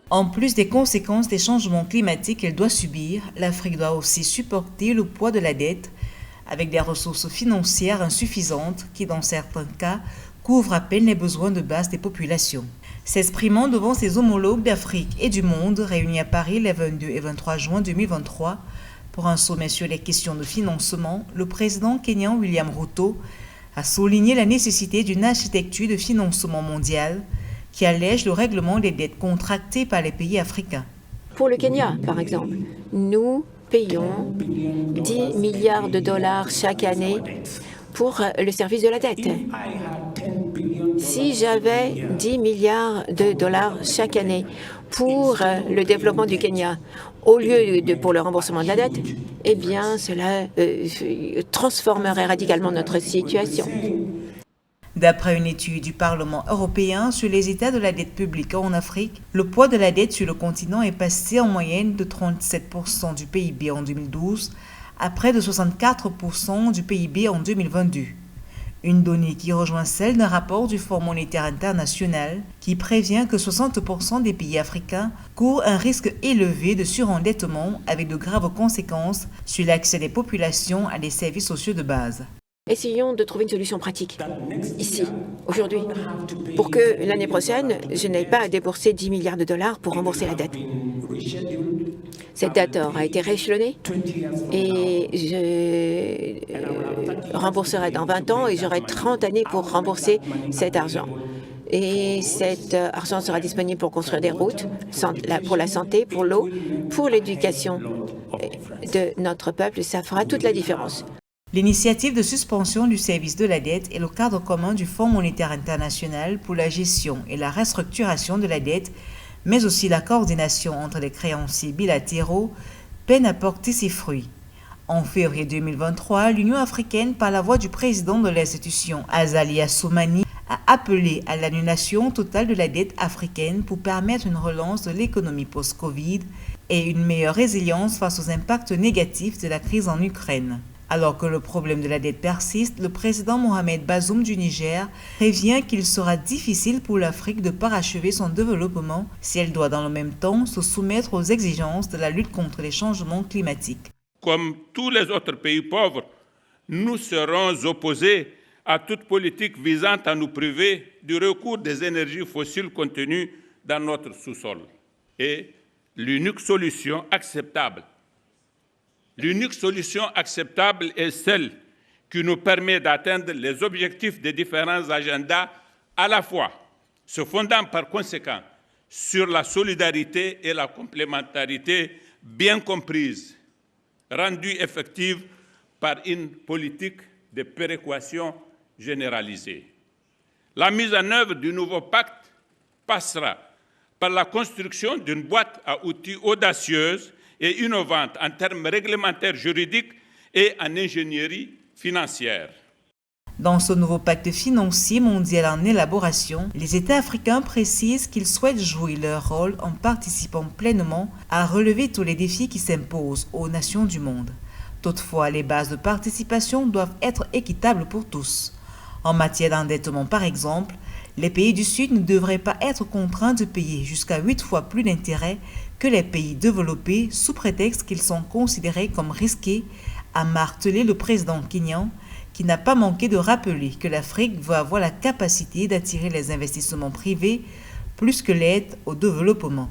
En plus des conséquences des changements climatiques qu'elle doit subir, l'Afrique doit aussi supporter le poids de la dette avec des ressources financières insuffisantes qui, dans certains cas, couvrent à peine les besoins de base des populations. S'exprimant devant ses homologues d'Afrique et du monde réunis à Paris les 22 et 23 juin 2023 pour un sommet sur les questions de financement, le président kényan William Ruto a souligné la nécessité d'une architecture de financement mondial qui allège le règlement des dettes contractées par les pays africains. Pour le Kenya, par exemple, nous payons 10 milliards de dollars chaque année pour le service de la dette. Si j'avais 10 milliards de dollars chaque année pour le développement du Kenya, au lieu de pour le remboursement de la dette, eh bien, cela transformerait radicalement notre situation. D'après une étude du Parlement européen sur les états de la dette publique en Afrique, le poids de la dette sur le continent est passé en moyenne de 37% du PIB en 2012 à près de 64% du PIB en 2022. Une donnée qui rejoint celle d'un rapport du Fonds monétaire international qui prévient que 60% des pays africains courent un risque élevé de surendettement avec de graves conséquences sur l'accès des populations à des services sociaux de base. Essayons de trouver une solution pratique, ici, aujourd'hui, pour que l'année prochaine, je n'aie pas à débourser 10 milliards de dollars pour rembourser la dette. Cette dette aura été rééchelonnée et je rembourserai dans 20 ans et j'aurai 30 années pour rembourser cet argent. Et cet argent sera disponible pour construire des routes, pour la santé, pour l'eau, pour l'éducation de notre peuple. Ça fera toute la différence. L'initiative de suspension du service de la dette et le cadre commun du Fonds monétaire international pour la gestion et la restructuration de la dette, mais aussi la coordination entre les créanciers bilatéraux, peinent à porter ses fruits. En février 2023, l'Union africaine, par la voix du président de l'institution, Azali Assoumani, a appelé à l'annulation totale de la dette africaine pour permettre une relance de l'économie post-Covid et une meilleure résilience face aux impacts négatifs de la crise en Ukraine. Alors que le problème de la dette persiste, le président Mohamed Bazoum du Niger prévient qu'il sera difficile pour l'Afrique de parachever son développement si elle doit dans le même temps se soumettre aux exigences de la lutte contre les changements climatiques. Comme tous les autres pays pauvres, nous serons opposés à toute politique visant à nous priver du recours des énergies fossiles contenues dans notre sous-sol. Et l'unique solution acceptable est celle qui nous permet d'atteindre les objectifs des différents agendas à la fois, se fondant par conséquent sur la solidarité et la complémentarité bien comprises, rendues effectives par une politique de péréquation généralisée. La mise en œuvre du nouveau pacte passera par la construction d'une boîte à outils audacieuse et innovante en termes réglementaires juridiques et en ingénierie financière. Dans ce nouveau pacte financier mondial en élaboration, les États africains précisent qu'ils souhaitent jouer leur rôle en participant pleinement à relever tous les défis qui s'imposent aux nations du monde. Toutefois, les bases de participation doivent être équitables pour tous. En matière d'endettement, par exemple, les pays du Sud ne devraient pas être contraints de payer jusqu'à 8 fois plus d'intérêts que les pays développés sous prétexte qu'ils sont considérés comme risqués, a martelé le président kényan, qui n'a pas manqué de rappeler que l'Afrique veut avoir la capacité d'attirer les investissements privés plus que l'aide au développement.